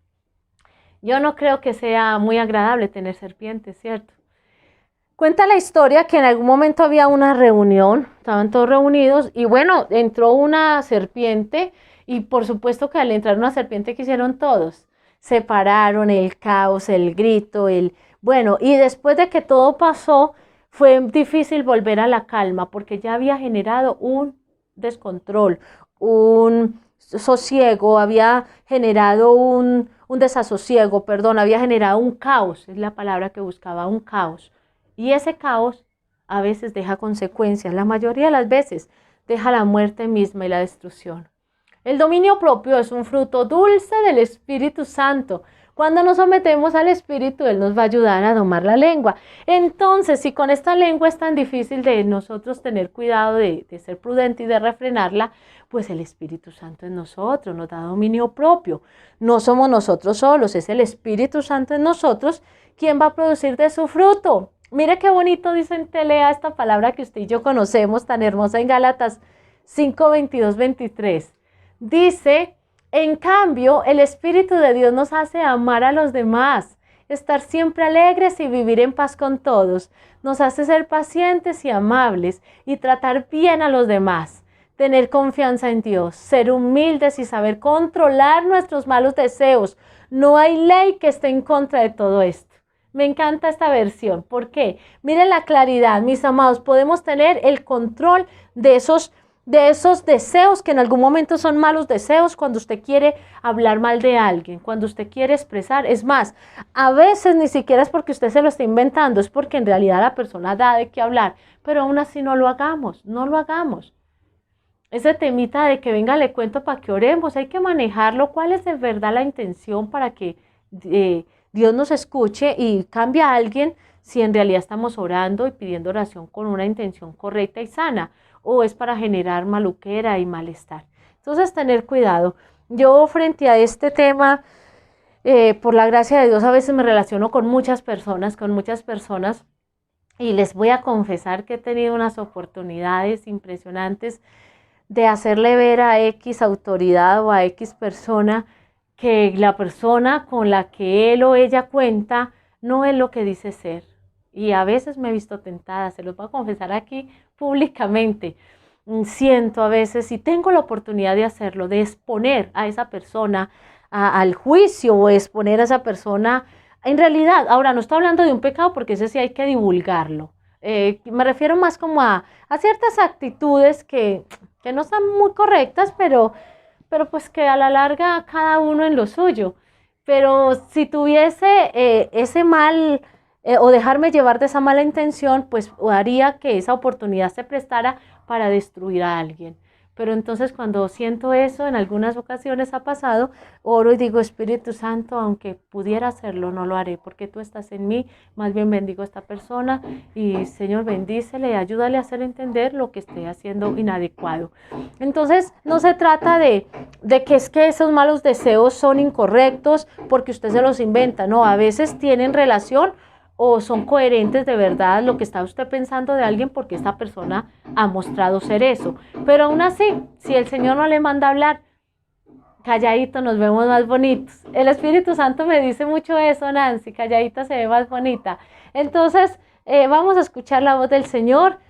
Speaker 3: Yo no creo que sea muy agradable tener serpientes, ¿cierto? Cuenta la historia que en algún momento había una reunión, estaban todos reunidos y bueno, entró una serpiente y por supuesto que al entrar una serpiente, ¿qué hicieron todos? Se pararon, el caos, el grito, bueno, y después de que todo pasó, fue difícil volver a la calma porque ya había generado un descontrol, un sosiego, había generado un desasosiego, perdón, había generado un caos, es la palabra que buscaba, un caos. Y ese caos a veces deja consecuencias, la mayoría de las veces deja la muerte misma y la destrucción. El dominio propio es un fruto dulce del Espíritu Santo. Cuando nos sometemos al Espíritu, Él nos va a ayudar a domar la lengua. Entonces, si con esta lengua es tan difícil de nosotros tener cuidado de ser prudente y de refrenarla, pues el Espíritu Santo en nosotros nos da dominio propio. No somos nosotros solos, es el Espíritu Santo en nosotros quien va a producir de su fruto. Mire qué bonito dice en Telea esta palabra que usted y yo conocemos, tan hermosa en Gálatas 5, 22, 23. Dice: en cambio, el Espíritu de Dios nos hace amar a los demás, estar siempre alegres y vivir en paz con todos. Nos hace ser pacientes y amables y tratar bien a los demás. Tener confianza en Dios, ser humildes y saber controlar nuestros malos deseos. No hay ley que esté en contra de todo esto. Me encanta esta versión. ¿Por qué? Miren la claridad, mis amados. Podemos tener el control de esos deseos que en algún momento son malos deseos, cuando usted quiere hablar mal de alguien, cuando usted quiere expresar. Es más, a veces ni siquiera es porque usted se lo está inventando, es porque en realidad la persona da de qué hablar, pero aún así no lo hagamos, no lo hagamos. Ese temita de que venga, le cuento para que oremos, hay que manejarlo. ¿Cuál es de verdad la intención para que Dios nos escuche y cambie a alguien, si en realidad estamos orando y pidiendo oración con una intención correcta y sana, o es para generar maluquera y malestar? Entonces, tener cuidado. Yo frente a este tema, por la gracia de Dios, a veces me relaciono con muchas personas, y les voy a confesar que he tenido unas oportunidades impresionantes de hacerle ver a X autoridad o a X persona que la persona con la que él o ella cuenta no es lo que dice ser. Y a veces me he visto tentada, se los voy a confesar aquí públicamente. Siento a veces, y tengo la oportunidad de hacerlo, de exponer a esa persona al juicio, o exponer a esa persona, en realidad, ahora no estoy hablando de un pecado porque ese sí hay que divulgarlo. Me refiero más como a ciertas actitudes que no están muy correctas, pero pues que a la larga cada uno en lo suyo. Pero si tuviese ese mal o dejarme llevar de esa mala intención, pues haría que esa oportunidad se prestara para destruir a alguien. Pero entonces, cuando siento eso, en algunas ocasiones ha pasado, oro y digo: Espíritu Santo, aunque pudiera hacerlo, no lo haré, porque tú estás en mí. Más bien bendigo a esta persona y, Señor, bendícele y ayúdale a hacer entender lo que esté haciendo inadecuado. Entonces, no se trata de que es que esos malos deseos son incorrectos porque usted se los inventa. No, a veces tienen relación o son coherentes de verdad lo que está usted pensando de alguien, porque esta persona ha mostrado ser eso. Pero aún así, si el Señor no le manda hablar, calladito nos vemos más bonitos. El Espíritu Santo me dice mucho eso, Nancy: calladita se ve más bonita. Entonces, vamos a escuchar la voz del Señor.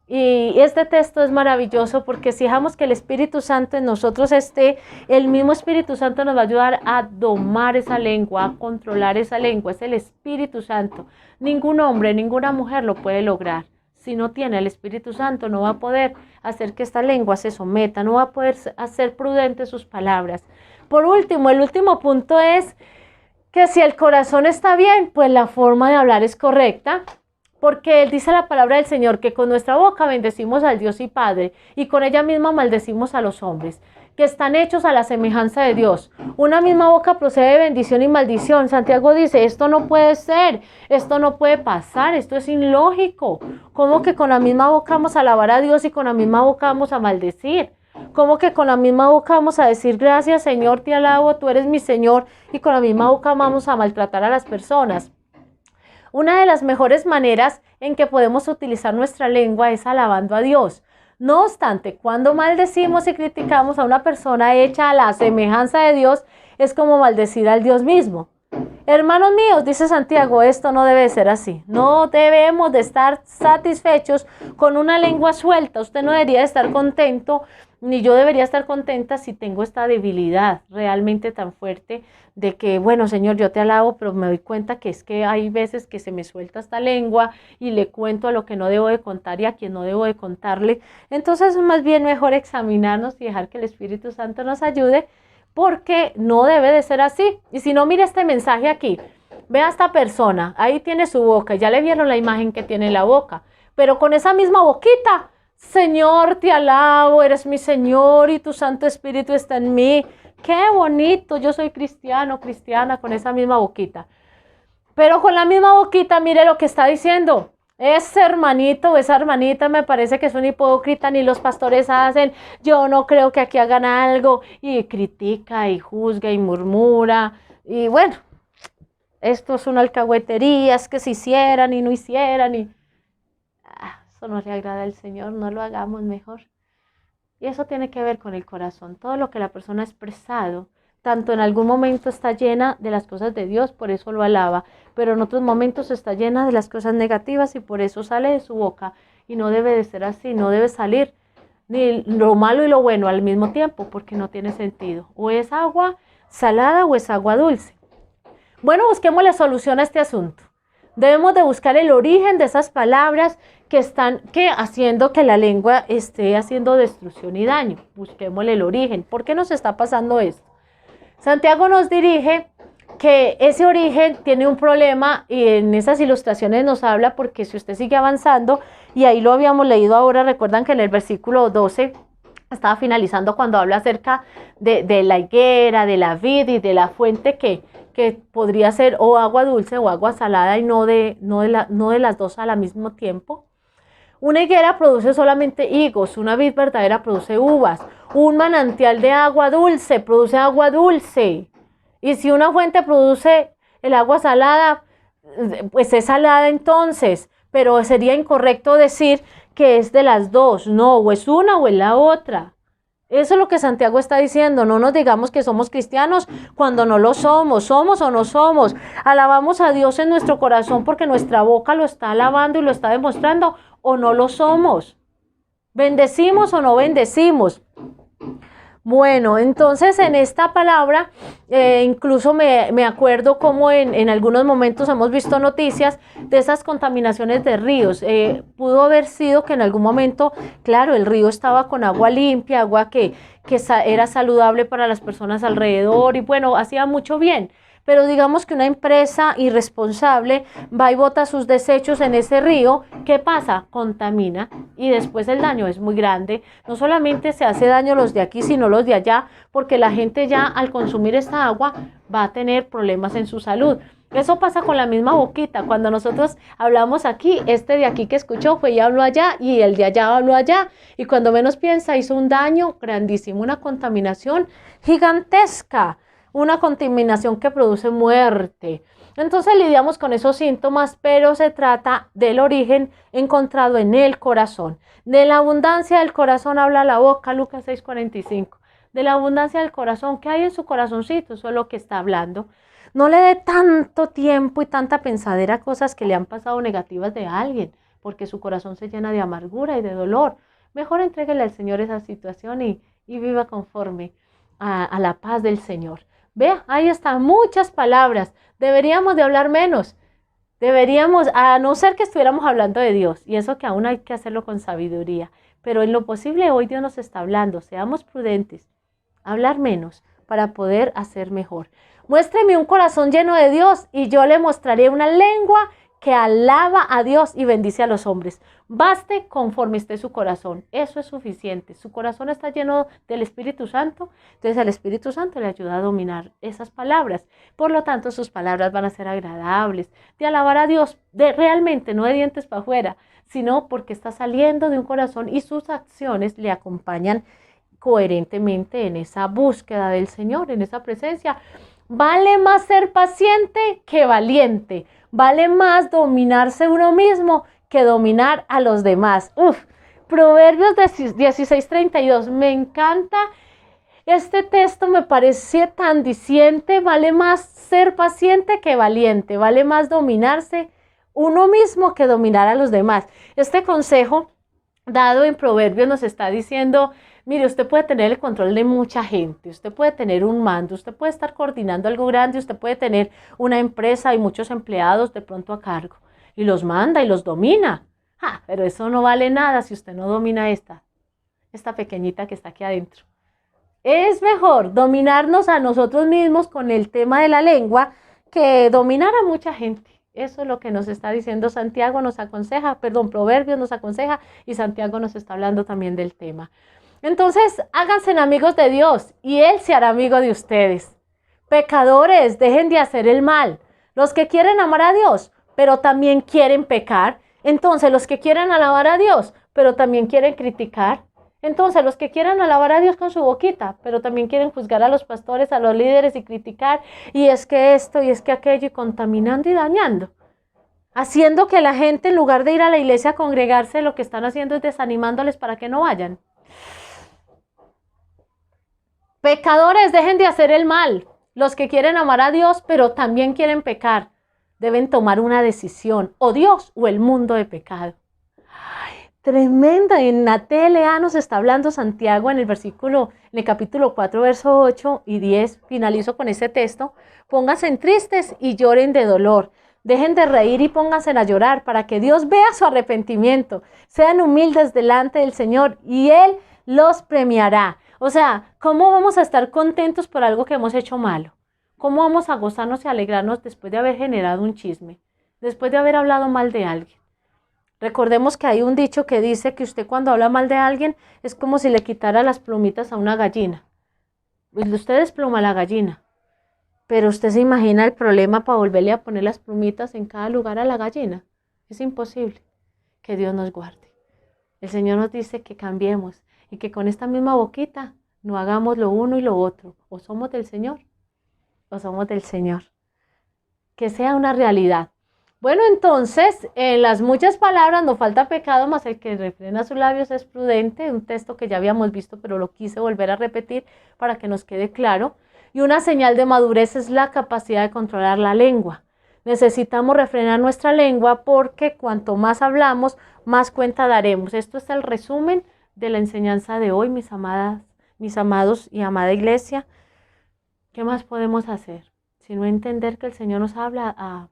Speaker 3: Y este texto es maravilloso porque si dejamos que el Espíritu Santo en nosotros esté, el mismo Espíritu Santo nos va a ayudar a domar esa lengua, a controlar esa lengua. Es el Espíritu Santo. Ningún hombre, ninguna mujer lo puede lograr. Si no tiene el Espíritu Santo, no va a poder hacer que esta lengua se someta, no va a poder hacer prudentes sus palabras. Por último, el último punto es que si el corazón está bien, pues la forma de hablar es correcta. Porque dice la palabra del Señor que con nuestra boca bendecimos al Dios y Padre, y con ella misma maldecimos a los hombres, que están hechos a la semejanza de Dios. Una misma boca procede de bendición y maldición. Santiago dice: esto no puede ser, esto no puede pasar, esto es ilógico. ¿Cómo que con la misma boca vamos a alabar a Dios y con la misma boca vamos a maldecir? ¿Cómo que con la misma boca vamos a decir: gracias, Señor, te alabo, tú eres mi Señor, y con la misma boca vamos a maltratar a las personas? Una de las mejores maneras en que podemos utilizar nuestra lengua es alabando a Dios. No obstante, cuando maldecimos y criticamos a una persona hecha a la semejanza de Dios, es como maldecir al Dios mismo. Hermanos míos, dice Santiago, esto no debe ser así. No debemos de estar satisfechos con una lengua suelta. Usted no debería estar contento, ni yo debería estar contenta si tengo esta debilidad realmente tan fuerte de que, bueno, Señor, yo te alabo, pero me doy cuenta que es que hay veces que se me suelta esta lengua y le cuento a lo que no debo de contar y a quien no debo de contarle. Entonces, más bien mejor examinarnos y dejar que el Espíritu Santo nos ayude, porque no debe de ser así. Y si no, mire este mensaje aquí. Ve a esta persona, ahí tiene su boca, ya le vieron la imagen que tiene en la boca, pero con esa misma boquita Señor, te alabo, eres mi Señor y tu Santo Espíritu está en mí. Qué bonito, yo soy cristiano, cristiana con esa misma boquita. Pero con la misma boquita, mire lo que está diciendo. Ese hermanito o esa hermanita me parece que es un hipócrita, ni los pastores hacen. Yo no creo que aquí hagan algo. Y critica y juzga y murmura. Y bueno, esto es una alcahuetería, es que se hicieran y no hicieran. Eso no le agrada al Señor, no lo hagamos mejor. Y eso tiene que ver con el corazón. Todo lo que la persona ha expresado, tanto en algún momento está llena de las cosas de Dios, por eso lo alaba, pero en otros momentos está llena de las cosas negativas y por eso sale de su boca. Y no debe de ser así, no debe salir ni lo malo y lo bueno al mismo tiempo, porque no tiene sentido. O es agua salada o es agua dulce. Bueno, busquemos la solución a este asunto. Debemos de buscar el origen de esas palabras que están haciendo que la lengua esté haciendo destrucción y daño. Busquémosle el origen. ¿Por qué nos está pasando esto? Santiago nos dirige que ese origen tiene un problema y en esas ilustraciones nos habla porque si usted sigue avanzando, y ahí lo habíamos leído ahora, recuerdan que en el versículo 12 estaba finalizando cuando habla acerca de la higuera, de la vid y de la fuente que podría ser o agua dulce o agua salada y no de las dos al mismo tiempo. Una higuera produce solamente higos, una vid verdadera produce uvas, un manantial de agua dulce produce agua dulce. Y si una fuente produce el agua salada, pues es salada entonces, pero sería incorrecto decir que es de las dos, no, o es una o es la otra. Eso es lo que Santiago está diciendo. No nos digamos que somos cristianos cuando no lo somos. ¿Somos o no somos? Alabamos a Dios en nuestro corazón porque nuestra boca lo está alabando y lo está demostrando, o no lo somos. ¿Bendecimos o no bendecimos? Bueno, entonces en esta palabra, incluso me acuerdo como en algunos momentos hemos visto noticias de esas contaminaciones de ríos. Pudo haber sido que en algún momento, claro, el río estaba con agua limpia, agua que era saludable para las personas alrededor y bueno, hacía mucho bien. Pero digamos que una empresa irresponsable va y bota sus desechos en ese río, ¿qué pasa? Contamina y después el daño es muy grande. No solamente se hace daño los de aquí, sino los de allá, porque la gente ya al consumir esta agua va a tener problemas en su salud. Eso pasa con la misma boquita. Cuando nosotros hablamos aquí, este de aquí que escuchó fue y habló allá y el de allá habló allá. Y cuando menos piensa hizo un daño grandísimo, una contaminación gigantesca. Una contaminación que produce muerte. Entonces lidiamos con esos síntomas, pero se trata del origen encontrado en el corazón. De la abundancia del corazón habla la boca, Lucas 6:45. De la abundancia del corazón, ¿qué hay en su corazoncito? Eso es lo que está hablando. No le dé tanto tiempo y tanta pensadera a cosas que le han pasado negativas de alguien, porque su corazón se llena de amargura y de dolor. Mejor entréguele al Señor esa situación y viva conforme a la paz del Señor. Vea, ahí están muchas palabras. Deberíamos de hablar menos. Deberíamos, a no ser que estuviéramos hablando de Dios, y eso que aún hay que hacerlo con sabiduría. Pero en lo posible hoy Dios nos está hablando. Seamos prudentes. Hablar menos para poder hacer mejor. Muéstreme un corazón lleno de Dios y yo le mostraré una lengua que alaba a Dios y bendice a los hombres. Baste conforme esté su corazón. Eso es suficiente. Su corazón está lleno del Espíritu Santo. Entonces el Espíritu Santo le ayuda a dominar esas palabras. Por lo tanto, sus palabras van a ser agradables. De alabar a Dios realmente, no de dientes para afuera, sino porque está saliendo de un corazón y sus acciones le acompañan coherentemente en esa búsqueda del Señor, en esa presencia. Vale más ser paciente que valiente. Vale más dominarse uno mismo que dominar a los demás. Proverbios 16:32. Me encanta este texto, me parece tan diciente. Vale más ser paciente que valiente. Vale más dominarse uno mismo que dominar a los demás. Este consejo dado en Proverbios nos está diciendo, mire, usted puede tener el control de mucha gente, usted puede tener un mando, usted puede estar coordinando algo grande, usted puede tener una empresa y muchos empleados de pronto a cargo, y los manda y los domina. Pero eso no vale nada si usted no domina esta pequeñita que está aquí adentro. Es mejor dominarnos a nosotros mismos con el tema de la lengua que dominar a mucha gente. Eso es lo que nos está diciendo Santiago, nos aconseja, perdón, Proverbios nos aconseja y Santiago nos está hablando también del tema. Entonces, háganse amigos de Dios y Él se hará amigo de ustedes. Pecadores, dejen de hacer el mal. Los que quieren amar a Dios, pero también quieren pecar. Entonces, los que quieren alabar a Dios, pero también quieren criticar. Entonces, los que quieren alabar a Dios con su boquita, pero también quieren juzgar a los pastores, a los líderes y criticar. Y es que esto, y es que aquello, y contaminando y dañando. Haciendo que la gente, en lugar de ir a la iglesia a congregarse, lo que están haciendo es desanimándoles para que no vayan. Pecadores, dejen de hacer el mal. Los que quieren amar a Dios, pero también quieren pecar, deben tomar una decisión, o Dios o el mundo de pecado. Ay, tremenda, en la TLA nos está hablando Santiago en el capítulo 4, verso 8 y 10, finalizo con ese texto. Pónganse tristes y lloren de dolor. Dejen de reír y pónganse a llorar para que Dios vea su arrepentimiento. Sean humildes delante del Señor y Él los premiará. O sea, ¿cómo vamos a estar contentos por algo que hemos hecho malo? ¿Cómo vamos a gozarnos y alegrarnos después de haber generado un chisme? Después de haber hablado mal de alguien. Recordemos que hay un dicho que dice que usted cuando habla mal de alguien es como si le quitara las plumitas a una gallina. Pues usted despluma a la gallina. Pero usted se imagina el problema para volverle a poner las plumitas en cada lugar a la gallina. Es imposible. Que Dios nos guarde. El Señor nos dice que cambiemos y que con esta misma boquita no hagamos lo uno y lo otro. O somos del Señor o somos del Señor. Que sea una realidad. Bueno, entonces, en las muchas palabras no falta pecado, mas el que refrena sus labios es prudente. Un texto que ya habíamos visto, pero lo quise volver a repetir para que nos quede claro. Y una señal de madurez es la capacidad de controlar la lengua. Necesitamos refrenar nuestra lengua porque cuanto más hablamos, más cuenta daremos. Esto es el resumen de la enseñanza de hoy, mis amados y amada iglesia. ¿Qué más podemos hacer? Sino entender que el Señor nos habla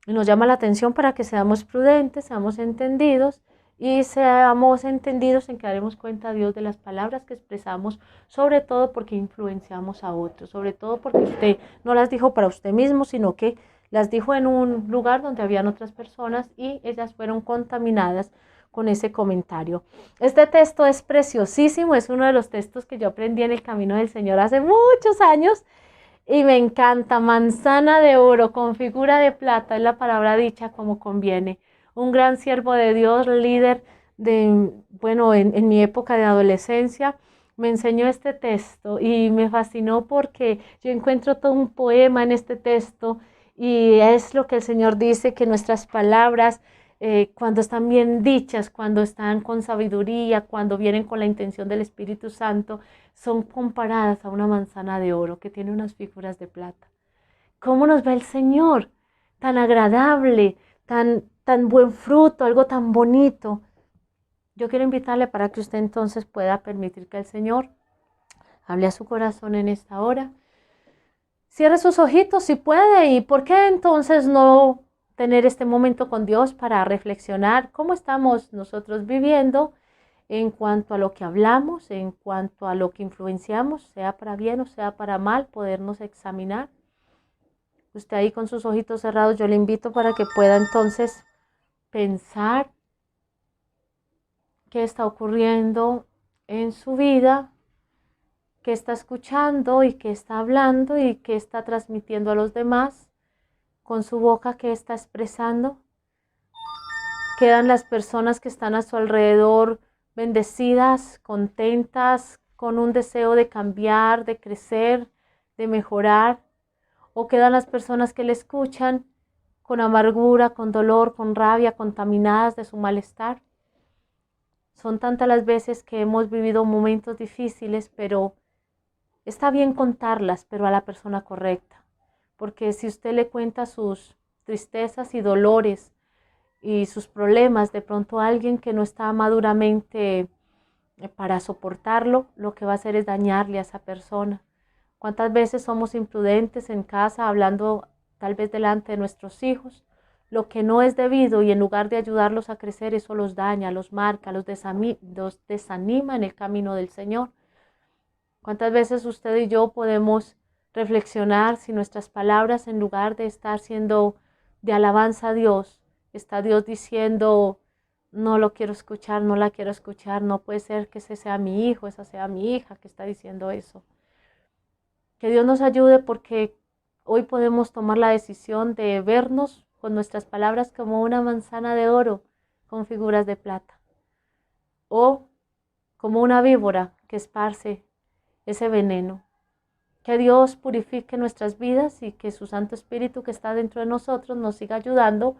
Speaker 3: y nos llama la atención para que seamos prudentes, seamos entendidos y seamos entendidos en que daremos cuenta a Dios de las palabras que expresamos, sobre todo porque influenciamos a otros, sobre todo porque usted no las dijo para usted mismo, sino que las dijo en un lugar donde habían otras personas y ellas fueron contaminadas con ese comentario. Este texto es preciosísimo, es uno de los textos que yo aprendí en el camino del Señor hace muchos años y me encanta. Manzana de oro con figura de plata es la palabra dicha como conviene. Un gran siervo de Dios, líder en mi época de adolescencia, me enseñó este texto y me fascinó porque yo encuentro todo un poema en este texto y es lo que el Señor dice, que nuestras palabras, cuando están bien dichas, cuando están con sabiduría, cuando vienen con la intención del Espíritu Santo, son comparadas a una manzana de oro que tiene unas figuras de plata. ¿Cómo nos ve el Señor? Tan agradable, tan buen fruto, algo tan bonito. Yo quiero invitarle para que usted entonces pueda permitir que el Señor hable a su corazón en esta hora. Cierre sus ojitos si puede. ¿Y por qué entonces no tener este momento con Dios para reflexionar cómo estamos nosotros viviendo en cuanto a lo que hablamos, en cuanto a lo que influenciamos, sea para bien o sea para mal, podernos examinar? Usted ahí con sus ojitos cerrados, yo le invito para que pueda entonces pensar qué está ocurriendo en su vida, qué está escuchando y qué está hablando y qué está transmitiendo a los demás, con su boca qué está expresando. Quedan las personas que están a su alrededor bendecidas, contentas, con un deseo de cambiar, de crecer, de mejorar, o quedan las personas que le escuchan con amargura, con dolor, con rabia, contaminadas de su malestar. Son tantas las veces que hemos vivido momentos difíciles, pero está bien contarlas, pero a la persona correcta. Porque si usted le cuenta sus tristezas y dolores y sus problemas de pronto a alguien que no está maduramente para soportarlo, lo que va a hacer es dañarle a esa persona. ¿Cuántas veces somos imprudentes en casa hablando tal vez delante de nuestros hijos lo que no es debido y en lugar de ayudarlos a crecer eso los daña, los marca, los desanima en el camino del Señor? ¿Cuántas veces usted y yo podemos reflexionar si nuestras palabras en lugar de estar siendo de alabanza a Dios, está Dios diciendo, no lo quiero escuchar, no la quiero escuchar, no puede ser que ese sea mi hijo, esa sea mi hija que está diciendo eso. Que Dios nos ayude porque hoy podemos tomar la decisión de vernos con nuestras palabras como una manzana de oro con figuras de plata, o como una víbora que esparce ese veneno. Que Dios purifique nuestras vidas y que su Santo Espíritu que está dentro de nosotros nos siga ayudando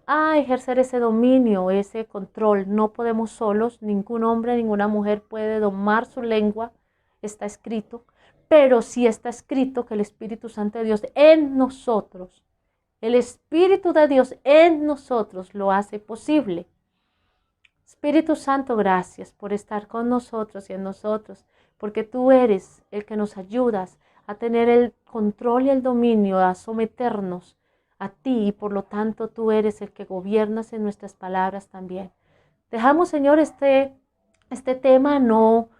Speaker 3: a ejercer ese dominio, ese control. No podemos solos, ningún hombre, ninguna mujer puede domar su lengua, está escrito, pero sí está escrito que el Espíritu Santo de Dios en nosotros, el Espíritu de Dios en nosotros lo hace posible. Espíritu Santo, gracias por estar con nosotros y en nosotros, porque tú eres el que nos ayudas a tener el control y el dominio, a someternos a ti, y por lo tanto tú eres el que gobiernas en nuestras palabras también. Dejamos, Señor, este tema no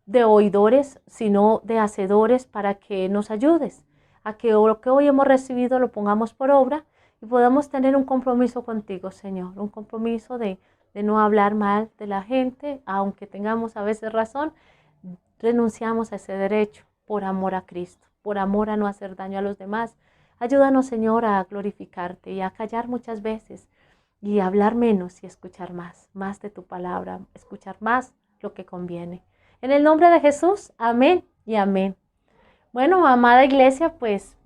Speaker 3: de oidores, sino de hacedores, para que nos ayudes a que lo que hoy hemos recibido lo pongamos por obra y podamos tener un compromiso contigo, Señor, un compromiso de no hablar mal de la gente, aunque tengamos a veces razón, renunciamos a ese derecho por amor a Cristo, por amor a no hacer daño a los demás. Ayúdanos, Señor, a glorificarte y a callar muchas veces y a hablar menos y escuchar más de tu palabra, escuchar más lo que conviene. En el nombre de Jesús, amén y amén. Bueno, amada iglesia, pues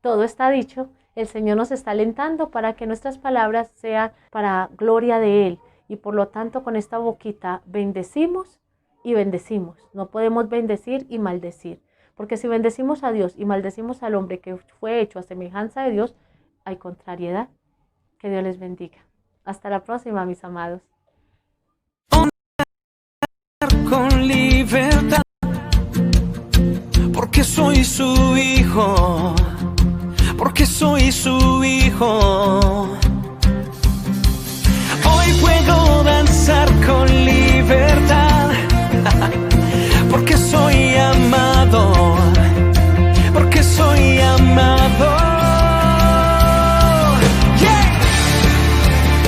Speaker 3: todo está dicho. El Señor nos está alentando para que nuestras palabras sean para gloria de Él. Y por lo tanto, con esta boquita bendecimos y bendecimos. No podemos bendecir y maldecir. Porque si bendecimos a Dios y maldecimos al hombre que fue hecho a semejanza de Dios, hay contrariedad. Que Dios les bendiga. Hasta la próxima, mis amados.
Speaker 4: Con libertad, porque soy su hijo, porque soy su hijo. Hoy puedo danzar con libertad, porque soy amado, porque soy amado.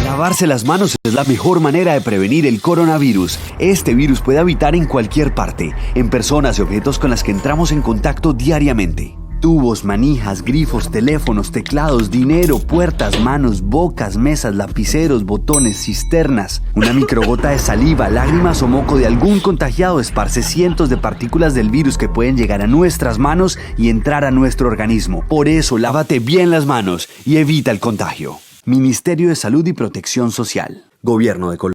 Speaker 5: Lavarse las manos es la mejor manera de prevenir el coronavirus. Este virus puede habitar en cualquier parte, en personas y objetos con las que entramos en contacto diariamente. Tubos, manijas, grifos, teléfonos, teclados, dinero, puertas, manos, bocas, mesas, lapiceros, botones, cisternas. Una microgota de saliva, lágrimas o moco de algún contagiado esparce cientos de partículas del virus que pueden llegar a nuestras manos y entrar a nuestro organismo. Por eso, lávate bien las manos y evita el contagio. Ministerio de Salud y Protección Social. Gobierno de Colombia.